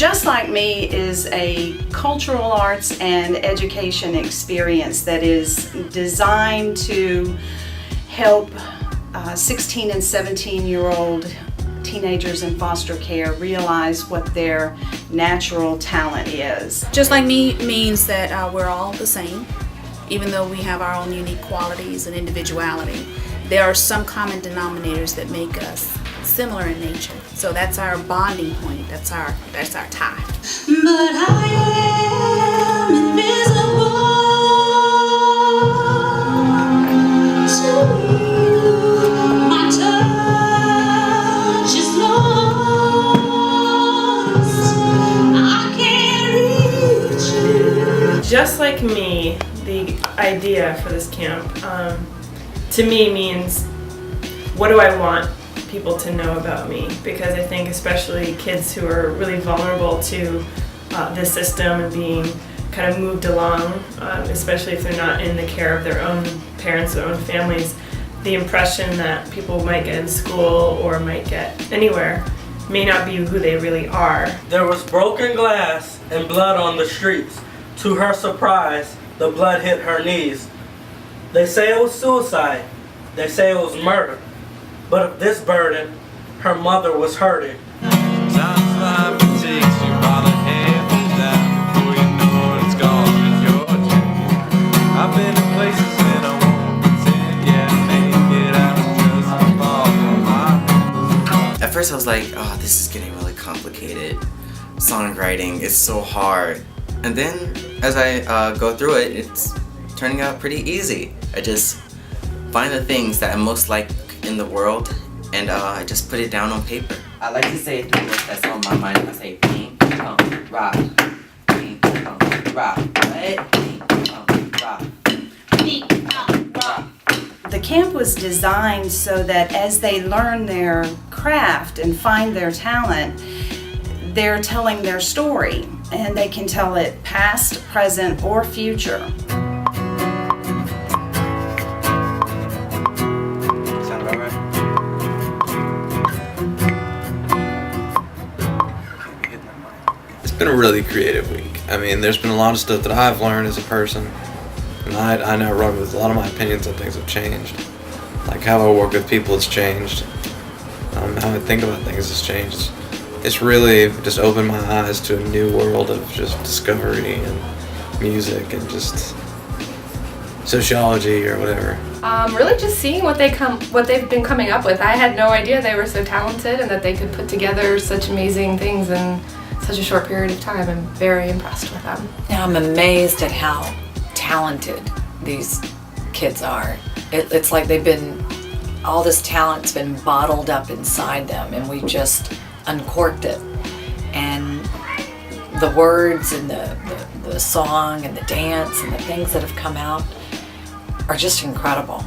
Just Like Me is a cultural arts and education experience that is designed to help 16 and 17-year-old teenagers in foster care realize what their natural talent is. Just Like Me means that we're all the same, even though we have our own unique qualities and individuality. There are some common denominators that make us similar in nature. So that's our bonding point. That's our tie. But I am invisible to you. My touch is lost. I can't reach you. Just Like Me, the idea for this camp, to me means, what do I want people to know about me? Because I think especially kids who are really vulnerable to this system and being kind of moved along, especially if they're not in the care of their own parents, their own families, the impression that people might get in school or might get anywhere may not be who they really are. There was broken glass and blood on the streets. To her surprise, the blood hit her knees. They say it was suicide. They say it was murder. But of this burden, her mother was hurting. Sometimes life takes you by the hand and down before you know it's gone and you're changed. I've been to places and I won't pretend, yeah, make it out just fall from my hands. At first I was like, oh, this is getting really complicated. Songwriting is so hard. And then as I go through it, it's turning out pretty easy. I just find the things that I most like in the world, and I just put it down on paper. I like to say three words that's on my mind. I say ping, pong, rock, ping, pong, rock, what? Ping, pong, rock, Ping, pong, rock. The camp was designed so that as they learn their craft and find their talent, they're telling their story, and they can tell it past, present, or future. It's been a really creative week. I mean, there's been a lot of stuff that I've learned as a person, and I now run with a lot of my opinions on things have changed. Like how I work with people has changed. How I think about things has changed. It's really just opened my eyes to a new world of just discovery and music and just sociology or whatever. Really just seeing what they've been coming up with. I had no idea they were so talented and that they could put together such amazing things in such a short period of time. I'm very impressed with them. Now I'm amazed at how talented these kids are. It's like all this talent's been bottled up inside them, and we just uncorked it. And the words and the song and the dance and the things that have come out are just incredible.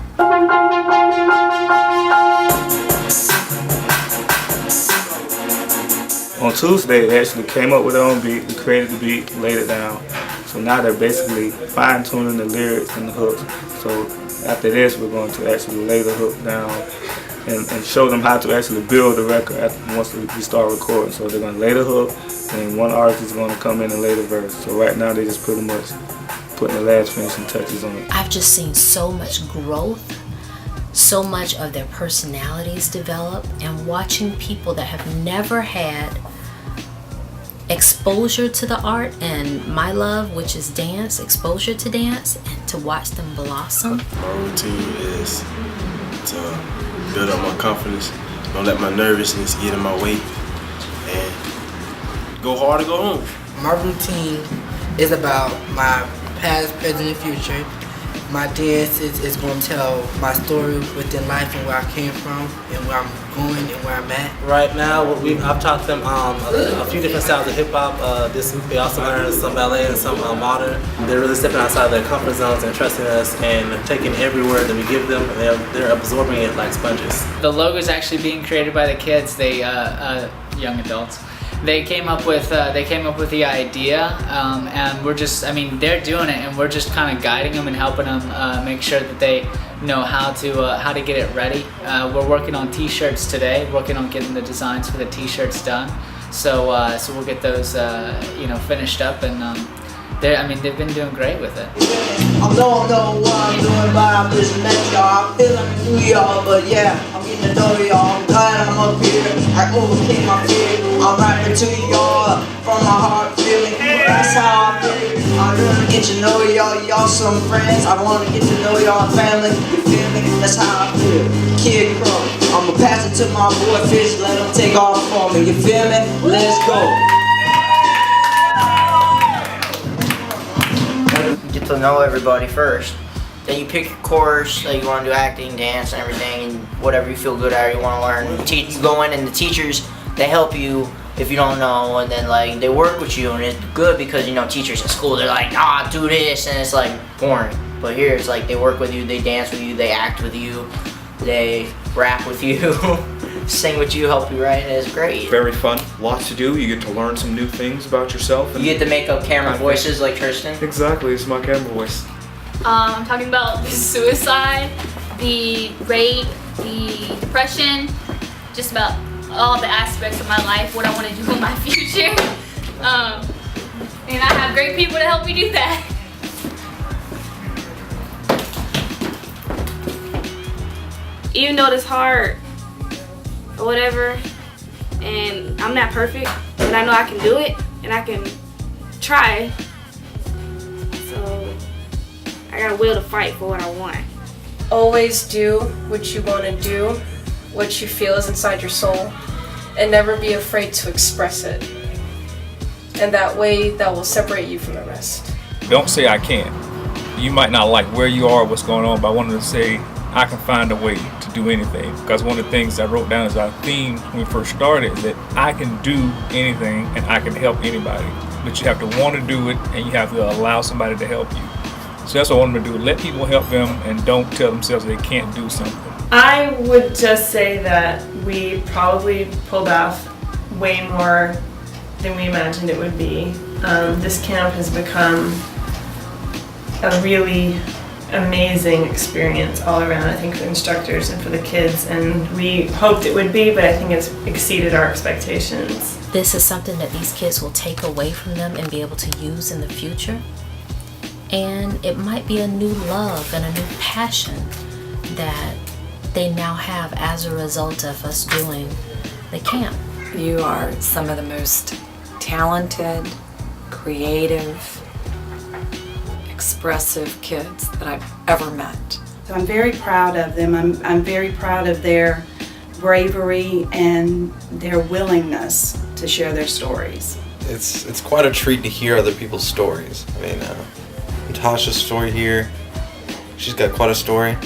On Tuesday, they actually came up with their own beat, they created the beat, laid it down. So now they're basically fine-tuning the lyrics and the hooks. So after this, we're going to actually lay the hook down and show them how to actually build the record once we start recording. So they're going to lay the hook, and one artist is going to come in and lay the verse. So right now, they just pretty much putting the last finishing touches on it. I've just seen so much growth, so much of their personalities develop, and watching people that have never had exposure to the art and my love, which is dance, exposure to dance, and to watch them blossom. My routine is to build up my confidence, don't let my nervousness get in my way, and go hard or go home. My routine is about my past, present, and future. My dance is going to tell my story within life and where I came from and where I'm going and where I'm at. Right now, I've taught them a few different styles of hip hop. This week they also learned some ballet and some modern. They're really stepping outside their comfort zones and trusting us and taking every word that we give them, and they're absorbing it like sponges. The logo is actually being created by the kids. They young adults. They came up with the idea, and they're doing it, and we're just kind of guiding them and helping them make sure that they know how to get it ready. We're working on T-shirts today, working on getting the designs for the T-shirts done. So we'll get those finished up, and they've been doing great with it. I don't know what I'm doing, but I just met y'all. I feel like I knew y'all, but yeah, I'm getting to know y'all. I'm glad I'm up here. I overcame my fear. I'm rapping to y'all from my heart feeling. That's how I feel. I wanna get to know y'all. Y'all some friends. I wanna get to know y'all family. You feel me? That's how I feel. Kid Crow. I'ma pass it to my boy Fish. Let him take off for me. You feel me? Let's go. Get to know everybody first. Then you pick your course, like you want to do acting, dance, and everything, and whatever you feel good at or you want to learn. You go in, and the teachers, they help you if you don't know, and then like they work with you, and it's good because teachers at school, they're like, do this, and it's like boring. But here it's like they work with you, they dance with you, they act with you, they rap with you, sing with you, help you write, and it's great. Very fun, lots to do. You get to learn some new things about yourself. You get to make up camera voices like Tristan. Exactly, it's my camera voice. I'm talking about the suicide, the rape, the depression, just about all the aspects of my life, what I want to do in my future. And I have great people to help me do that. Even though it's hard or whatever, and I'm not perfect, but I know I can do it and I can try. So I got a will to fight for what I want. Always do what you want to do, what you feel is inside your soul, and never be afraid to express it. And that way, that will separate you from the rest. Don't say I can't. You might not like where you are, what's going on, but I wanted to say I can find a way to do anything. Because one of the things I wrote down as our theme when we first started is that I can do anything and I can help anybody. But you have to want to do it and you have to allow somebody to help you. So that's what I want them to do. Let people help them and don't tell themselves they can't do something. I would just say that we probably pulled off way more than we imagined it would be. This camp has become a really amazing experience all around, I think, for instructors and for the kids, and we hoped it would be, but I think it's exceeded our expectations. This is something that these kids will take away from them and be able to use in the future. And it might be a new love and a new passion that they now have as a result of us doing the camp. You are some of the most talented, creative, expressive kids that I've ever met. So I'm very proud of them. I'm very proud of their bravery and their willingness to share their stories. It's quite a treat to hear other people's stories. I mean, Natasha's story here, she's got quite a story.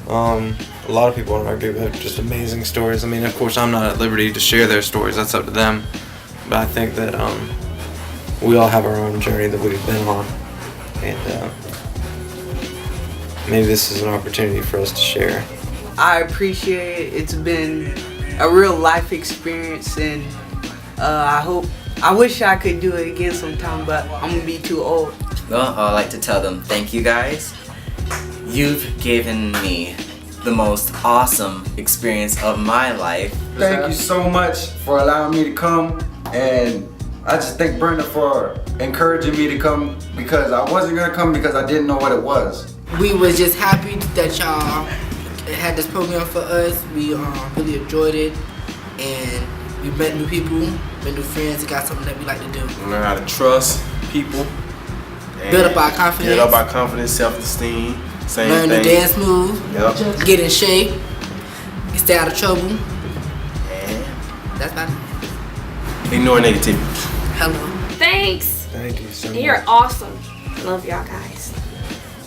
A lot of people in our group have just amazing stories. I mean, of course, I'm not at liberty to share their stories. That's up to them. But I think that we all have our own journey that we've been on. And maybe this is an opportunity for us to share. I appreciate it. It's been a real life experience, and I wish I could do it again sometime, but I'm gonna be too old. Well, I'd like to tell them thank you guys. You've given me the most awesome experience of my life. Thank you so much for allowing me to come, and I just thank Brenda for encouraging me to come, because I wasn't gonna come because I didn't know what it was. We was just happy that y'all had this program for us. We really enjoyed it, and we met new people, met new friends, and got something that we like to do. Learn how to trust people. Build up our confidence. Build up our confidence, self-esteem. Same Learn thing. to dance move. Yep. Get in shape. Stay out of trouble. That's about it. Ignore negativity. Hello. Thanks. Thank you so much. You're awesome. Love y'all guys.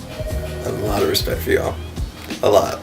I have a lot of respect for y'all. A lot.